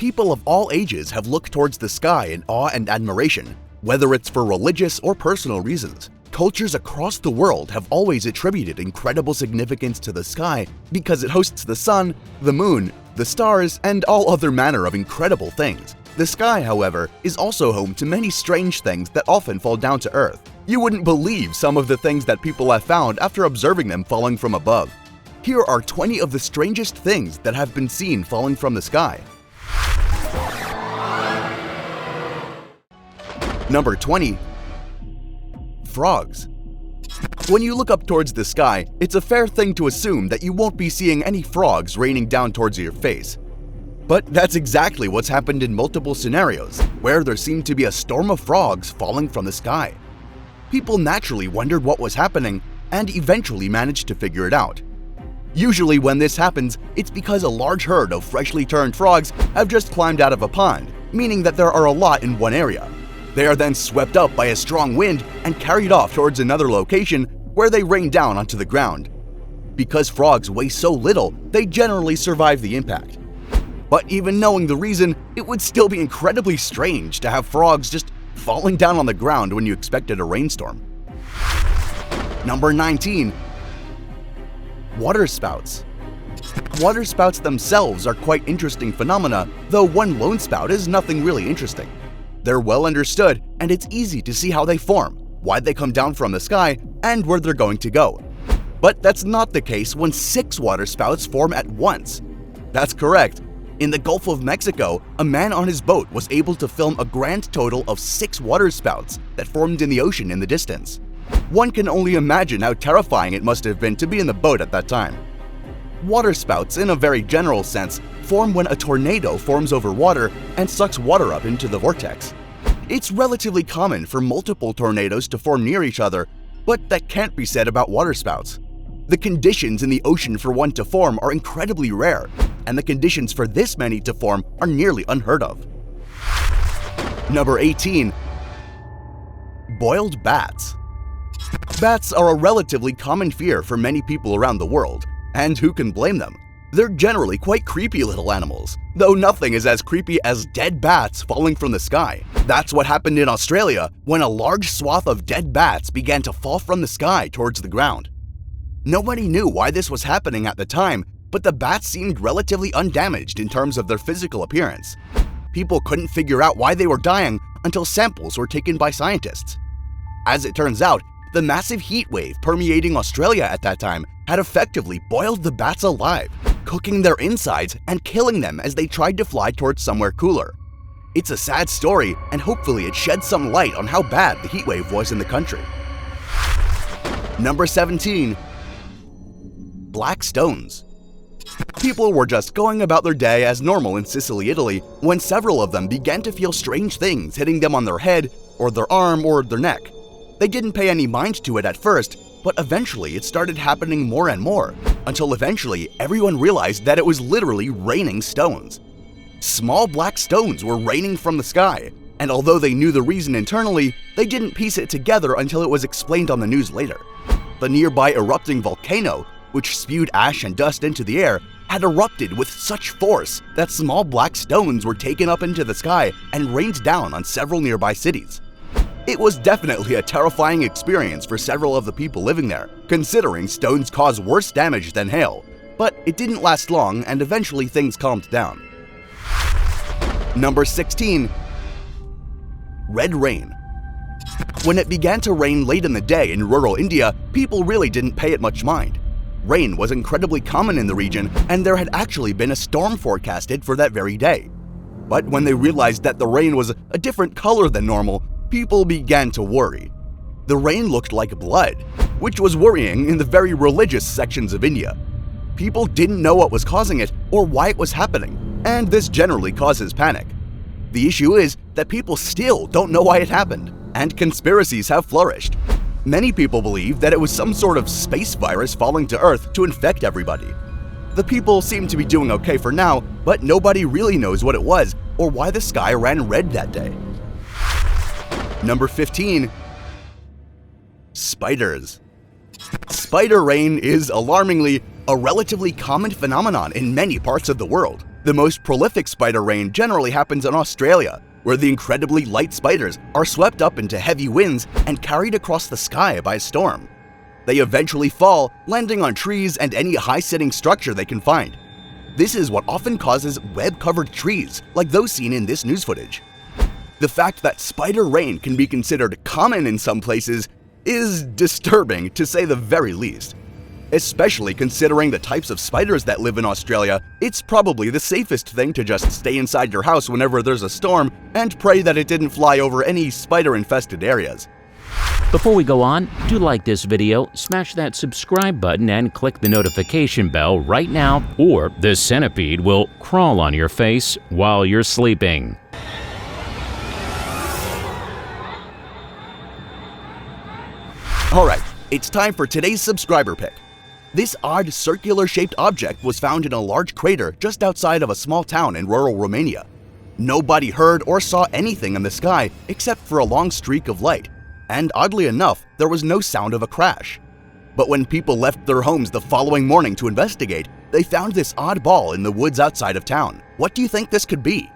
People of all ages have looked towards the sky in awe and admiration, whether it's for religious or personal reasons. Cultures across the world have always attributed incredible significance to the sky because it hosts the sun, the moon, the stars, and all other manner of incredible things. The sky, however, is also home to many strange things that often fall down to Earth. You wouldn't believe some of the things that people have found after observing them falling from above. Here are 20 of the strangest things that have been seen falling from the sky. Number 20. Frogs. When you look up towards the sky, it's a fair thing to assume that you won't be seeing any frogs raining down towards your face. But that's exactly what's happened in multiple scenarios, where there seemed to be a storm of frogs falling from the sky. People naturally wondered what was happening and eventually managed to figure it out. Usually when this happens, it's because a large herd of freshly turned frogs have just climbed out of a pond, meaning that there are a lot in one area. They are then swept up by a strong wind and carried off towards another location where they rain down onto the ground. Because frogs weigh so little, they generally survive the impact. But even knowing the reason, it would still be incredibly strange to have frogs just falling down on the ground when you expected a rainstorm. Number 19. Waterspouts. Waterspouts themselves are quite interesting phenomena, though one lone spout is nothing really interesting. They're well understood, and it's easy to see how they form, why they come down from the sky, and where they're going to go. But that's not the case when 6 waterspouts form at once. That's correct. In the Gulf of Mexico, a man on his boat was able to film a grand total of 6 waterspouts that formed in the ocean in the distance. One can only imagine how terrifying it must have been to be in the boat at that time. Waterspouts, in a very general sense, form when a tornado forms over water and sucks water up into the vortex. It's relatively common for multiple tornadoes to form near each other, but that can't be said about waterspouts. The conditions in the ocean for one to form are incredibly rare, and the conditions for this many to form are nearly unheard of. Number 18. Boiled bats. Bats are a relatively common fear for many people around the world, and who can blame them? They're generally quite creepy little animals, though nothing is as creepy as dead bats falling from the sky. That's what happened in Australia when a large swath of dead bats began to fall from the sky towards the ground. Nobody knew why this was happening at the time, but the bats seemed relatively undamaged in terms of their physical appearance. People couldn't figure out why they were dying until samples were taken by scientists. As it turns out, the massive heat wave permeating Australia at that time had effectively boiled the bats alive, cooking their insides and killing them as they tried to fly towards somewhere cooler. It's a sad story, and hopefully it sheds some light on how bad the heat wave was in the country. Number 17. Black stones. People were just going about their day as normal in Sicily, Italy, when several of them began to feel strange things hitting them on their head, or their arm, or their neck. They didn't pay any mind to it at first, but eventually it started happening more and more, until eventually everyone realized that it was literally raining stones. Small black stones were raining from the sky, and although they knew the reason internally, they didn't piece it together until it was explained on the news later. The nearby erupting volcano, which spewed ash and dust into the air, had erupted with such force that small black stones were taken up into the sky and rained down on several nearby cities. It was definitely a terrifying experience for several of the people living there, considering stones cause worse damage than hail, but it didn't last long and eventually things calmed down. Number 16. Red rain. When it began to rain late in the day in rural India, people really didn't pay it much mind. Rain was incredibly common in the region, and there had actually been a storm forecasted for that very day. But when they realized that the rain was a different color than normal, people began to worry. The rain looked like blood, which was worrying in the very religious sections of India. People didn't know what was causing it or why it was happening, and this generally causes panic. The issue is that people still don't know why it happened, and conspiracies have flourished. Many people believe that it was some sort of space virus falling to Earth to infect everybody. The people seem to be doing okay for now, but nobody really knows what it was or why the sky ran red that day. Number 15. Spiders. Spider rain is, alarmingly, a relatively common phenomenon in many parts of the world. The most prolific spider rain generally happens in Australia, where the incredibly light spiders are swept up into heavy winds and carried across the sky by a storm. They eventually fall, landing on trees and any high-sitting structure they can find. This is what often causes web-covered trees, like those seen in this news footage. The fact that spider rain can be considered common in some places is disturbing, to say the very least. Especially considering the types of spiders that live in Australia, it's probably the safest thing to just stay inside your house whenever there's a storm and pray that it didn't fly over any spider-infested areas. Before we go on, do like this video, smash that subscribe button and click the notification bell right now, or this centipede will crawl on your face while you're sleeping. Alright, it's time for today's subscriber pick. This odd circular-shaped object was found in a large crater just outside of a small town in rural Romania. Nobody heard or saw anything in the sky except for a long streak of light, and oddly enough, there was no sound of a crash. But when people left their homes the following morning to investigate, they found this odd ball in the woods outside of town. What do you think this could be?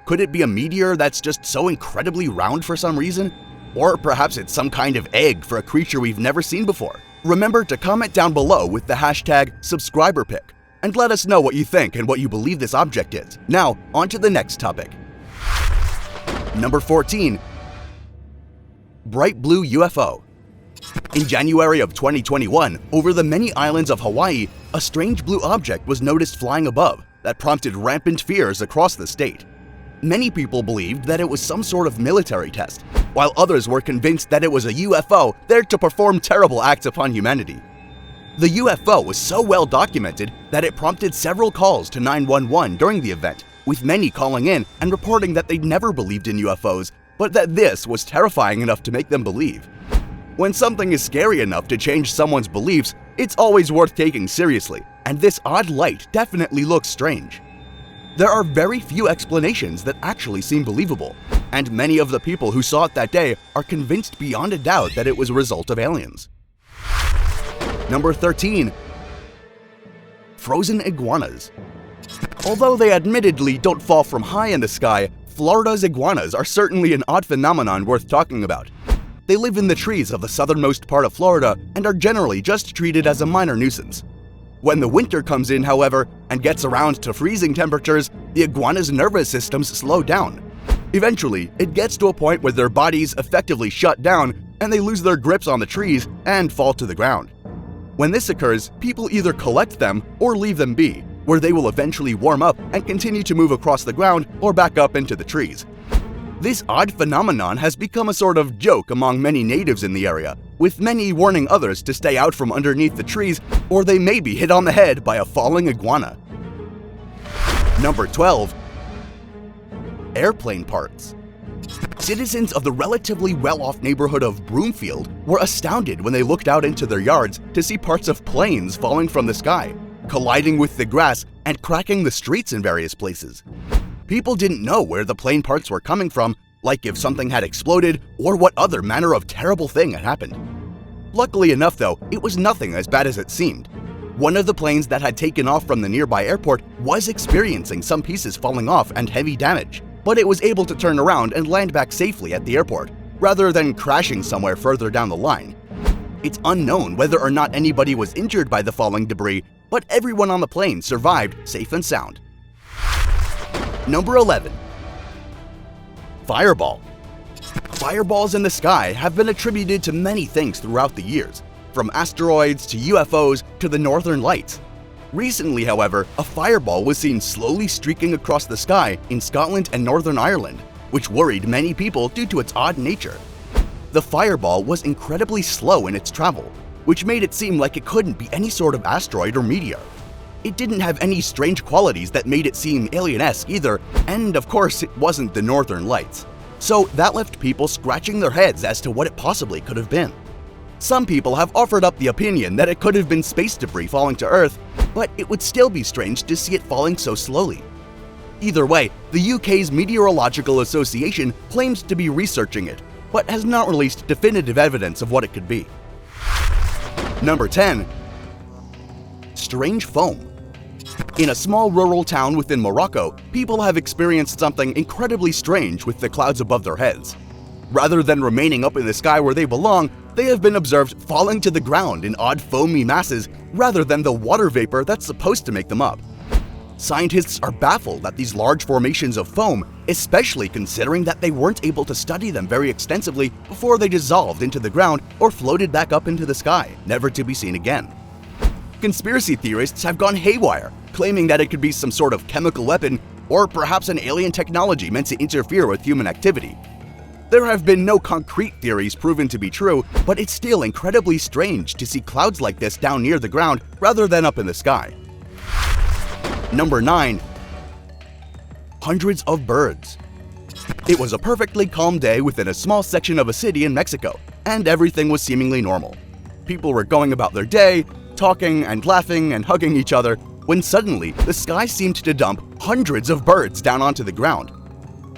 Could it be a meteor that's just so incredibly round for some reason? Or perhaps it's some kind of egg for a creature we've never seen before? Remember to comment down below with the hashtag #subscriberpick and let us know what you think and what you believe this object is. Now, on to the next topic. Number 14. Bright Blue UFO. In January of 2021, over the many islands of Hawaii, a strange blue object was noticed flying above that prompted rampant fears across the state. Many people believed that it was some sort of military test, while others were convinced that it was a UFO there to perform terrible acts upon humanity. The UFO was so well documented that it prompted several calls to 911 during the event, with many calling in and reporting that they'd never believed in UFOs, but that this was terrifying enough to make them believe. When something is scary enough to change someone's beliefs, it's always worth taking seriously, and this odd light definitely looks strange. There are very few explanations that actually seem believable, and many of the people who saw it that day are convinced beyond a doubt that it was a result of aliens. Number 13. Frozen iguanas. Although they admittedly don't fall from high in the sky, Florida's iguanas are certainly an odd phenomenon worth talking about. They live in the trees of the southernmost part of Florida and are generally just treated as a minor nuisance. When the winter comes in, however, and gets around to freezing temperatures, the iguana's nervous systems slow down. Eventually, it gets to a point where their bodies effectively shut down and they lose their grips on the trees and fall to the ground. When this occurs, people either collect them or leave them be, where they will eventually warm up and continue to move across the ground or back up into the trees. This odd phenomenon has become a sort of joke among many natives in the area, with many warning others to stay out from underneath the trees or they may be hit on the head by a falling iguana. Number 12. Airplane parts. Citizens of the relatively well-off neighborhood of Broomfield were astounded when they looked out into their yards to see parts of planes falling from the sky, colliding with the grass and cracking the streets in various places. People didn't know where the plane parts were coming from, like if something had exploded or what other manner of terrible thing had happened. Luckily enough though, it was nothing as bad as it seemed. One of the planes that had taken off from the nearby airport was experiencing some pieces falling off and heavy damage, but it was able to turn around and land back safely at the airport, rather than crashing somewhere further down the line. It's unknown whether or not anybody was injured by the falling debris, but everyone on the plane survived safe and sound. Number 11. Fireball. Fireballs in the sky have been attributed to many things throughout the years, from asteroids to UFOs to the Northern Lights. Recently, however, a fireball was seen slowly streaking across the sky in Scotland and Northern Ireland, which worried many people due to its odd nature. The fireball was incredibly slow in its travel, which made it seem like it couldn't be any sort of asteroid or meteor. It didn't have any strange qualities that made it seem alien-esque either, and of course it wasn't the Northern Lights. So that left people scratching their heads as to what it possibly could have been. Some people have offered up the opinion that it could have been space debris falling to Earth, but it would still be strange to see it falling so slowly. Either way, the UK's Meteorological Association claims to be researching it, but has not released definitive evidence of what it could be. Number 10. Strange foam. In a small rural town within Morocco, people have experienced something incredibly strange with the clouds above their heads. Rather than remaining up in the sky where they belong, they have been observed falling to the ground in odd foamy masses rather than the water vapor that's supposed to make them up. Scientists are baffled at these large formations of foam, especially considering that they weren't able to study them very extensively before they dissolved into the ground or floated back up into the sky, never to be seen again. Conspiracy theorists have gone haywire, claiming that it could be some sort of chemical weapon or perhaps an alien technology meant to interfere with human activity. There have been no concrete theories proven to be true, but it's still incredibly strange to see clouds like this down near the ground rather than up in the sky. Number 9. Hundreds of birds. It was a perfectly calm day within a small section of a city in Mexico, and everything was seemingly normal. People were going about their day, talking and laughing and hugging each other, when suddenly the sky seemed to dump hundreds of birds down onto the ground.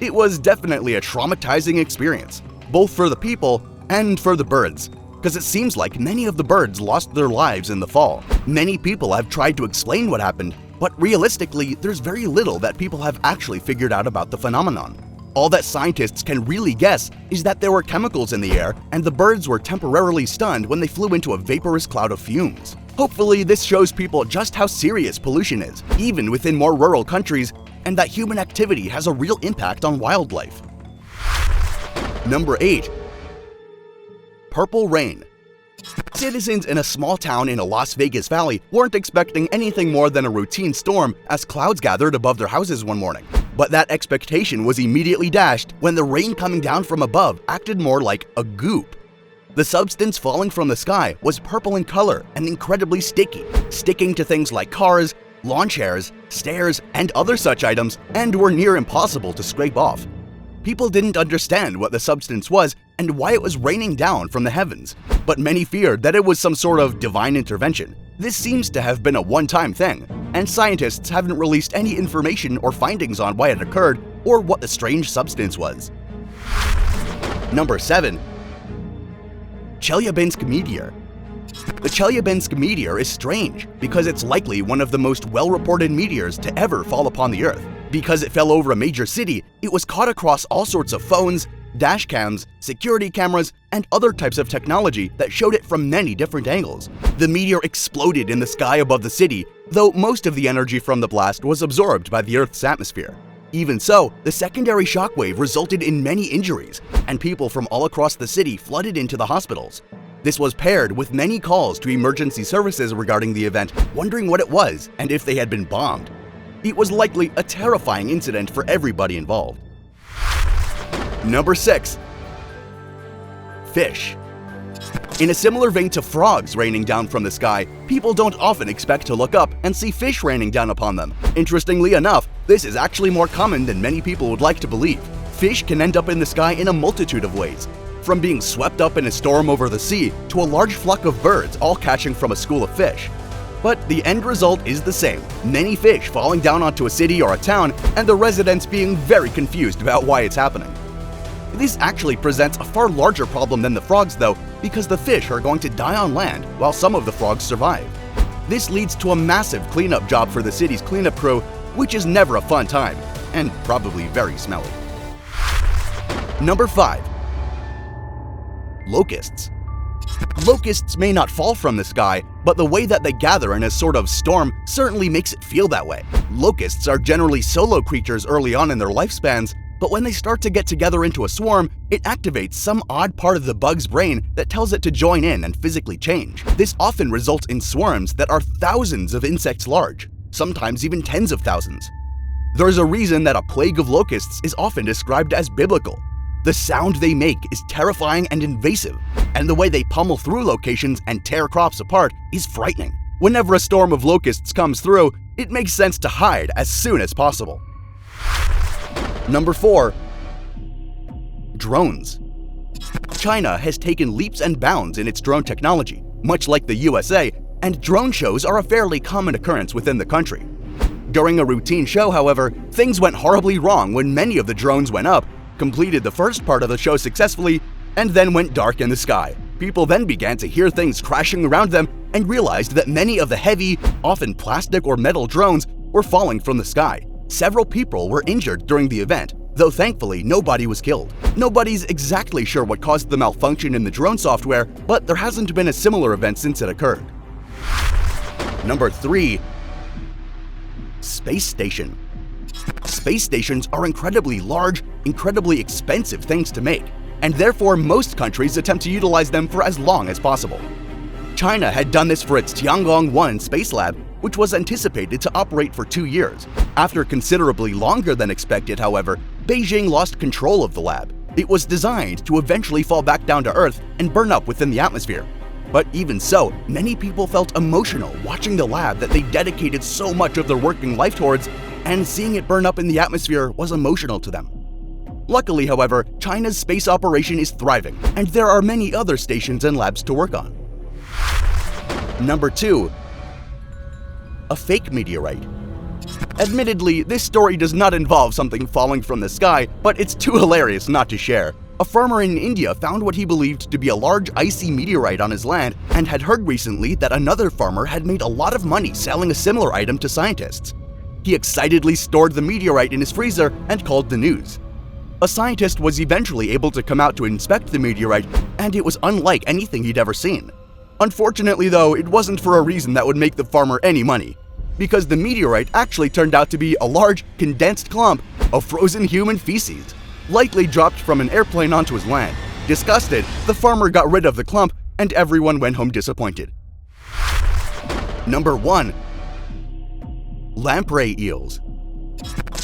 It was definitely a traumatizing experience, both for the people and for the birds, because it seems like many of the birds lost their lives in the fall. Many people have tried to explain what happened, but realistically, there's very little that people have actually figured out about the phenomenon. All that scientists can really guess is that there were chemicals in the air and the birds were temporarily stunned when they flew into a vaporous cloud of fumes. Hopefully, this shows people just how serious pollution is, even within more rural countries, and that human activity has a real impact on wildlife. Number 8. Purple rain. Citizens in a small town in a Las Vegas valley weren't expecting anything more than a routine storm as clouds gathered above their houses one morning. But that expectation was immediately dashed when the rain coming down from above acted more like a goop. The substance falling from the sky was purple in color and incredibly sticky, sticking to things like cars, lawn chairs, stairs, and other such items, and were near impossible to scrape off. People didn't understand what the substance was and why it was raining down from the heavens, but many feared that it was some sort of divine intervention. This seems to have been a one-time thing, and scientists haven't released any information or findings on why it occurred or what the strange substance was. Number 7. Chelyabinsk Meteor. The Chelyabinsk Meteor is strange because it's likely one of the most well-reported meteors to ever fall upon the Earth. Because it fell over a major city, it was caught across all sorts of phones, dash cams, security cameras, and other types of technology that showed it from many different angles. The meteor exploded in the sky above the city, though most of the energy from the blast was absorbed by the Earth's atmosphere. Even so, the secondary shockwave resulted in many injuries, and people from all across the city flooded into the hospitals. This was paired with many calls to emergency services regarding the event, wondering what it was and if they had been bombed. It was likely a terrifying incident for everybody involved. Number 6. Fish. In a similar vein to frogs raining down from the sky, people don't often expect to look up and see fish raining down upon them. Interestingly enough, this is actually more common than many people would like to believe. Fish can end up in the sky in a multitude of ways, from being swept up in a storm over the sea to a large flock of birds all catching from a school of fish. But the end result is the same, many fish falling down onto a city or a town and the residents being very confused about why it's happening. This actually presents a far larger problem than the frogs though, because the fish are going to die on land while some of the frogs survive. This leads to a massive cleanup job for the city's cleanup crew, which is never a fun time, and probably very smelly. Number 5. Locusts. Locusts may not fall from the sky, but the way that they gather in a sort of storm certainly makes it feel that way. Locusts are generally solo creatures early on in their lifespans, but when they start to get together into a swarm, it activates some odd part of the bug's brain that tells it to join in and physically change. This often results in swarms that are thousands of insects large, sometimes even tens of thousands. There's a reason that a plague of locusts is often described as biblical. The sound they make is terrifying and invasive, and the way they pummel through locations and tear crops apart is frightening. Whenever a storm of locusts comes through, it makes sense to hide as soon as possible. Number 4. Drones. China has taken leaps and bounds in its drone technology, much like the USA, and drone shows are a fairly common occurrence within the country. During a routine show, however, things went horribly wrong when many of the drones went up, completed the first part of the show successfully, and then went dark in the sky. People then began to hear things crashing around them and realized that many of the heavy, often plastic or metal drones were falling from the sky. Several people were injured during the event, though thankfully nobody was killed. Nobody's exactly sure what caused the malfunction in the drone software, but there hasn't been a similar event since it occurred. Number 3. Space Station. Space stations are incredibly large, incredibly expensive things to make, and therefore most countries attempt to utilize them for as long as possible. China had done this for its Tiangong-1 space lab, which was anticipated to operate for 2 years. After considerably longer than expected, however, Beijing lost control of the lab. It was designed to eventually fall back down to Earth and burn up within the atmosphere. But even so, many people felt emotional watching the lab that they dedicated so much of their working life towards, and seeing it burn up in the atmosphere was emotional to them. Luckily, however, China's space operation is thriving, and there are many other stations and labs to work on. Number 2. A fake meteorite. Admittedly, this story does not involve something falling from the sky, but it's too hilarious not to share. A farmer in India found what he believed to be a large icy meteorite on his land and had heard recently that another farmer had made a lot of money selling a similar item to scientists. He excitedly stored the meteorite in his freezer and called the news. A scientist was eventually able to come out to inspect the meteorite, and it was unlike anything he'd ever seen. Unfortunately though, it wasn't for a reason that would make the farmer any money, because the meteorite actually turned out to be a large, condensed clump of frozen human feces, likely dropped from an airplane onto his land. Disgusted, the farmer got rid of the clump, and everyone went home disappointed. Number 1. Lamprey Eels.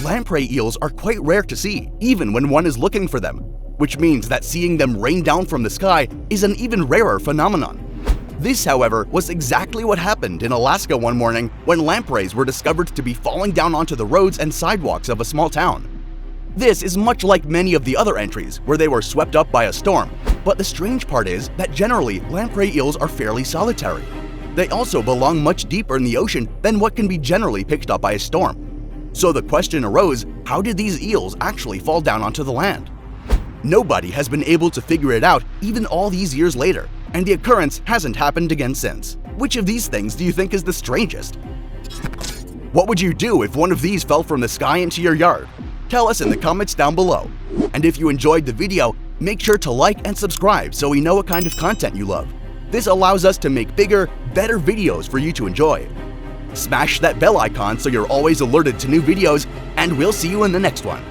Lamprey eels are quite rare to see, even when one is looking for them, which means that seeing them rain down from the sky is an even rarer phenomenon. This, however, was exactly what happened in Alaska one morning when lampreys were discovered to be falling down onto the roads and sidewalks of a small town. This is much like many of the other entries, where they were swept up by a storm, but the strange part is that generally lamprey eels are fairly solitary. They also belong much deeper in the ocean than what can be generally picked up by a storm. So the question arose, how did these eels actually fall down onto the land? Nobody has been able to figure it out even all these years later, and the occurrence hasn't happened again since. Which of these things do you think is the strangest? What would you do if one of these fell from the sky into your yard? Tell us in the comments down below. And if you enjoyed the video, make sure to like and subscribe so we know what kind of content you love. This allows us to make bigger, better videos for you to enjoy. Smash that bell icon so you're always alerted to new videos, and we'll see you in the next one.